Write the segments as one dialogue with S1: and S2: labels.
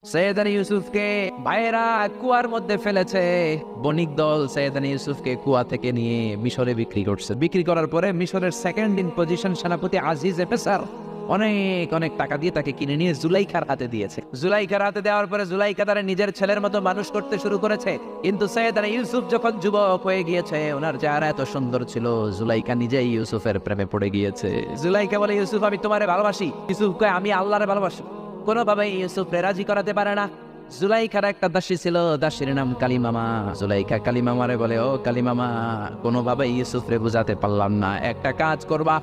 S1: সৈয়দানা ইউসুফকে ভাইয়েরা কুয়ার মধ্যে ফেলেছে। বণিক দল সৈয়দানা ইউসুফকে কুয়া থেকে নিয়ে মিশরে বিক্রি করছে। বিক্রি করার পরে মিশরের সেকেন্ড ইন পজিশন সেনাপতি আজিজ এফেসার অনেক অনেক টাকা দিয়ে তাকে কিনে নিয়ে জুলাইখার হাতে দিয়েছে। জুলাইখার হাতে দেওয়ার পরে জুলাইখা তারা নিজের ছেলের মতো মানুষ করতে শুরু করেছে। কিন্তু সৈয়দানা ইউসুফ যখন যুবক হয়ে গিয়েছে, ওনার চেহারা এত সুন্দর ছিল, জুলাইখা নিজেই ইউসুফের প্রেমে পড়ে গিয়েছে। জুলাইখা বলে, ইউসুফ আমি তোমারে ভালোবাসি। ইউসুফ কয়, আমি আল্লাহরে ভালোবাসি। কোনোভাবে ইউসুফরে রাজি করাতে পারে না। জুলাইখার একটা দাসী ছিল, দাসীর নাম কালিমামা। জুলাইখা কালিমামারে বলে, ও কালিমামা, কোনোভাবে ইউসুফরে বুঝাতে পারলাম না, একটা কাজ করবা,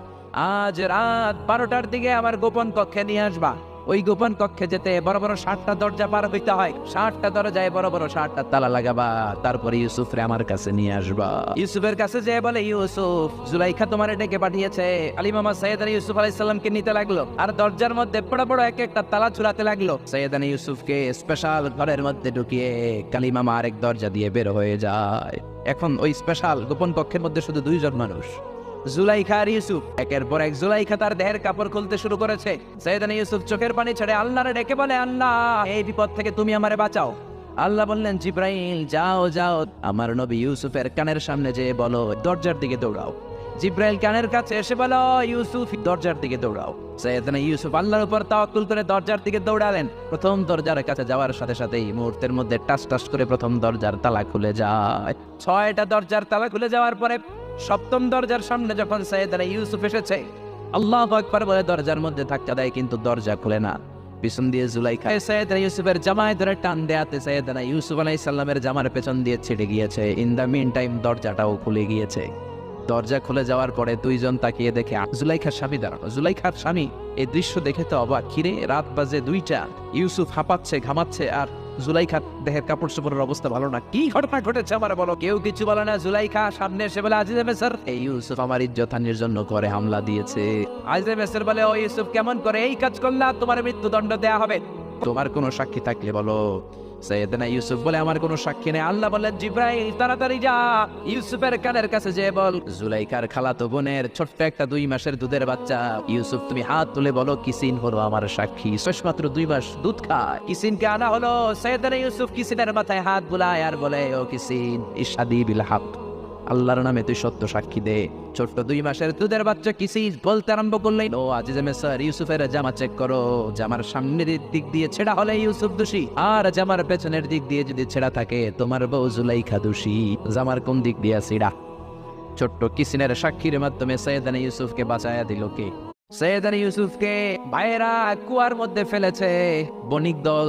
S1: আজ রাত 12টার দিকে আমার গোপন কক্ষে নিয়ে আসবা। ওই গোপন কক্ষে যেতে বড় বড় 60টা দরজা পার হইতে হয়, 60টা দরজায় বড় বড় 60টা তালা লাগাবা, তারপরে ইউসুফরে আমার কাছে নিয়ে আসবা। ইউসুফের কাছে যেয়ে বলে, ইউসুফ, জুলাইখা তোমারে ডেকে পাঠিয়েছে। আলিমামা সৈয়দানা ইউসুফ আলাইহিস সালামকে নিতে লাগলো, আর দরজার মধ্যে বড় বড় এক একটা তালা ঝুলাতে লাগলো। সৈয়দানা ইউসুফকে স্পেশাল ঘরের মধ্যে ঢুকিয়ে কালিমামা আরেক দরজা দিয়ে বের হয়ে যায়। এখন ওই স্পেশাল গোপন কক্ষের মধ্যে শুধু দুইজন মানুষ, জুলাইখা আর ইউসুফ। একের পর এক জুলাইখা তার দেহের কাপড় খুলতে শুরু করেছে। সৈয়দানা ইউসুফ চোখের পানি ছেড়ে আল্লাহরে ডেকে বলে, আল্লাহ, এই বিপদ থেকে তুমি আমারে বাঁচাও। আল্লাহ বললেন, জিব্রাইল, যাও যাও, আমার নবী ইউসুফের কানের সামনে যেয়ে বলো, দরজার দিকে দৌড়াও। জিব্রাইল কানের কাছে এসে বলো, ইউসুফ, দরজার দিকে দৌড়াও। সৈয়দানা ইউসুফ আল্লাহর উপর তাওয়াক্কুল করে দরজার দিকে দৌড়ালেন। প্রথম দরজার কাছে যাওয়ার সাথে সাথেই মুহূর্তের মধ্যে টাস টাস করে প্রথম দরজার তালা খুলে যায়। 6টা দরজার তালা খুলে যাওয়ার পরে সপ্তম দরজার সামনে যখন সৈয়দানা ইউসুফ এসেছে, আল্লাহু আকবার বলে দরজার মধ্যে ধাক্কা দেয়, কিন্তু দরজা খুলে না। পিছন দিয়ে জুলাইখা সৈয়দানা ইউসুফের জামায় ধরে টান দেয়াতে সৈয়দানা ইউসুফ আলাইহিস সালামের জামার পেছন দিয়ে ছিটে গিয়েছে। ইন দ্য মিন টাইম দরজাটাও খুলে গিয়েছে। দরজা খুলে যাওয়ার পরে দুইজন তাকিয়ে দেখে জুলাইখার স্বামী দাঁড়ানো। জুলাইখার স্বামী এই দৃশ্য দেখে তো অবাক, খিরে রাত বাজে 2টা, ইউসুফ হাঁপাচ্ছে, ঘামাচ্ছে, আর জুলাইখার দেহের কাপড় চোপড়ের অবস্থা ভালো না। কি ঘটনা ঘটেছে আমার বলো? কেউ কিছু বলে না। জুলাইখা সামনে এসে বলে, আজিজ মেসর, এই ইউসুফ আমার ইজ্জত হানির জন্য করে হামলা দিয়েছে। আজিজ মেসর বলে, ও ইউসুফ, কেমন করে এই কাজ করলা? তোমার মৃত্যুদণ্ড দেয়া হবে। তোমার কোনো সাক্ষী থাকলে বলো। সৈয়দানা ইউসুফ বলে, আমার কোনো সাক্ষী নেই। আল্লাহ বললেন, জিব্রাইল, তাড়াতাড়ি যা, ইউসুফের কানের কাছে যেয়ে বল, জুলাইখার খালাতো বোনের ছোট্ট একটা 2 মাসের দুধের বাচ্চা ইউসুফ, তুমি হাত তুলে বলো, কিসিন হলো আমার সাক্ষী, শেষ মাত্র 2 মাস দুধ খায়। কিসিনকে আনা হলো। সৈয়দানা ইউসুফ কিসিনের মাথায় হাত বুলায় আর বলে, ও কিসিন, ইশহাদি বিল হক, আল্লাহর নামে তুই সত্য সাক্ষী দে। ছোট্ট 2 মাসের দুধের বাচ্চা কিসিন বলতে আরম্ভ করলেন, ও আজিজে মেসর, ইউসুফের জামা চেক করো, জামার সামনের দিক দিয়ে ছেঁড়া হলে ইউসুফ দোষী, আর জামার পেছনের দিক দিয়ে যদি ছেঁড়া থাকে তোমার বউ জুলাইখা দোষী। জামার কোন দিক দিয়ে ছিঁড়া? ছোট্ট কিসিনের সাক্ষীর মাধ্যমে সৈয়দানা ইউসুফকে বাঁচায়া দিল কে? সৈয়দানা ইউসুফকে ভাইয়েরা কুয়ার মধ্যে ফেলেছে বণিক দল।